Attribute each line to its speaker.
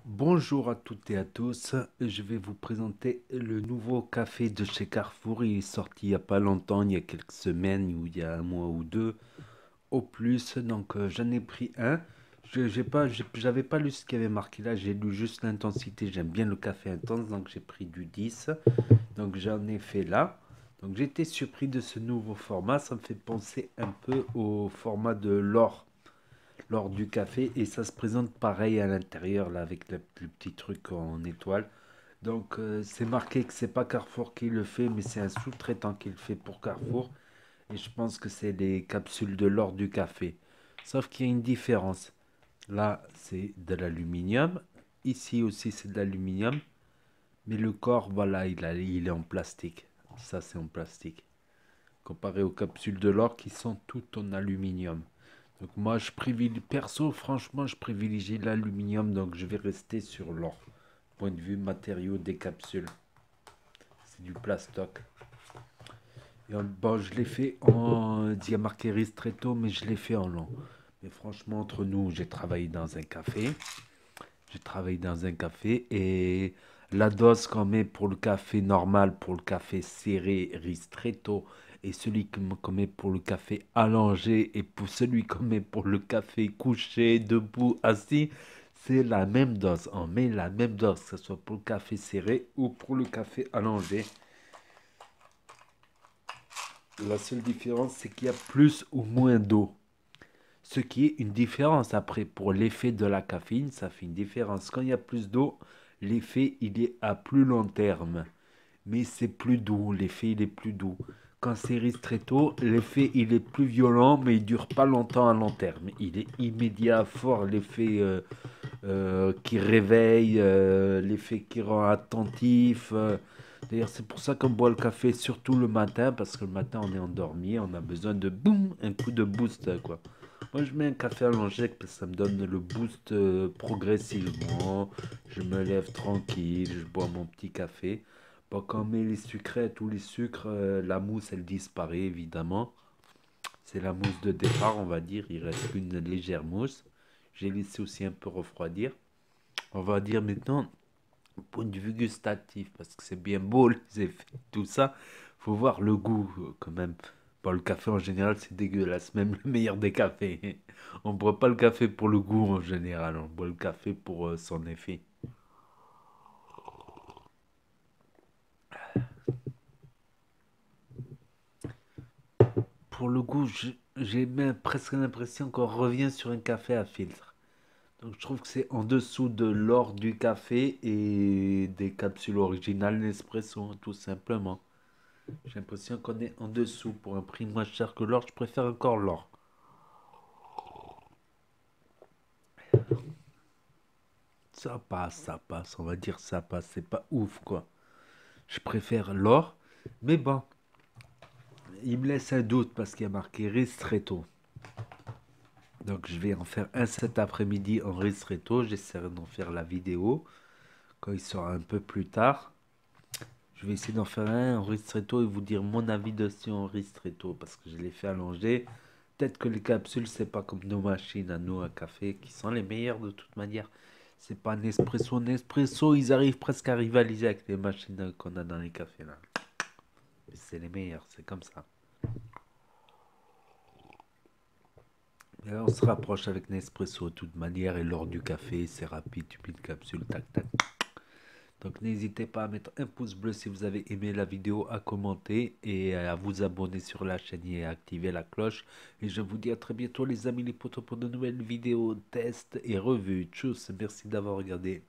Speaker 1: Bonjour à toutes et à tous, je vais vous présenter le nouveau café de chez Carrefour. Il est sorti il n'y a pas longtemps, il y a quelques semaines ou il y a un mois ou deux au plus. Donc j'en ai pris un. J'avais pas lu ce qu'il y avait marqué là, j'ai lu juste l'intensité. J'aime bien le café intense, donc j'ai pris du 10. Donc j'en ai fait là. Donc j'étais surpris de ce nouveau format, ça me fait penser un peu au format de l'or lors du café et ça se présente pareil à l'intérieur là avec le petit truc en étoile. Donc c'est marqué que c'est pas Carrefour qui le fait mais c'est un sous-traitant qui le fait pour Carrefour et je pense que c'est des capsules de l'or du café. Sauf qu'il y a une différence. Là c'est de l'aluminium, ici aussi c'est de l'aluminium, mais le corps voilà il est en plastique. Ça c'est en plastique. Comparé aux capsules de l'or qui sont toutes en aluminium. Donc moi, perso, franchement, je privilégie l'aluminium, donc je vais rester sur l'or. Point de vue matériaux des capsules, c'est du plastoc. Et bon, je l'ai fait en diamarqué ristretto, mais je l'ai fait en long. Mais franchement, entre nous, j'ai travaillé dans un café. J'ai travaillé dans un café et la dose qu'on met pour le café normal, pour le café serré, ristretto, et celui qu'on met pour le café allongé, et pour celui qu'on met pour le café couché, debout, assis, c'est la même dose. On met la même dose, que ce soit pour le café serré ou pour le café allongé. La seule différence, c'est qu'il y a plus ou moins d'eau. Ce qui est une différence après pour l'effet de la caféine, ça fait une différence. Quand il y a plus d'eau, l'effet il est à plus long terme, mais c'est plus doux, l'effet il est plus doux. Quand c'est ristretto, l'effet il est plus violent, mais il dure pas longtemps à long terme. Il est immédiat, fort, l'effet qui réveille, l'effet qui rend attentif. D'ailleurs, c'est pour ça qu'on boit le café surtout le matin, parce que le matin on est endormi, on a besoin de boum, un coup de boost quoi. Moi, je mets un café allongé parce que ça me donne le boost progressivement. Je me lève tranquille, je bois mon petit café. Bon, quand on met les sucrets, tous les sucres, la mousse, elle disparaît évidemment. C'est la mousse de départ, on va dire. Il reste une légère mousse. J'ai laissé aussi un peu refroidir. On va dire maintenant, point de vue gustatif, parce que c'est bien beau les effets, tout ça. Faut voir le goût quand même. Bon, le café en général, c'est dégueulasse, même le meilleur des cafés. On boit pas le café pour le goût en général, on boit le café pour son effet. Pour le goût, j'ai même presque l'impression qu'on revient sur un café à filtre. Donc je trouve que c'est en dessous de l'or du café et des capsules originales Nespresso, tout simplement. J'ai l'impression qu'on est en dessous pour un prix moins cher que l'or. Je préfère encore l'or. Ça passe, on va dire ça passe. C'est pas ouf quoi. Je préfère l'or, mais bon, il me laisse un doute parce qu'il y a marqué ristretto. Donc je vais en faire un cet après-midi en ristretto. J'essaierai d'en faire la vidéo quand il sera un peu plus tard. Je vais essayer d'en faire un en ristretto et vous dire mon avis dessus en ristretto parce que je l'ai fait allonger. Peut-être que les capsules, c'est pas comme nos machines à nous à café qui sont les meilleures de toute manière. C'est pas Nespresso. Nespresso, ils arrivent presque à rivaliser avec les machines qu'on a dans les cafés là. C'est les meilleurs, c'est comme ça. Et là, on se rapproche avec Nespresso de toute manière et lors du café, c'est rapide, tu mets une capsule, tac tac. Donc n'hésitez pas à mettre un pouce bleu si vous avez aimé la vidéo, à commenter et à vous abonner sur la chaîne et à activer la cloche. Et je vous dis à très bientôt les amis les potos pour de nouvelles vidéos, tests et revues. Tchuss, merci d'avoir regardé.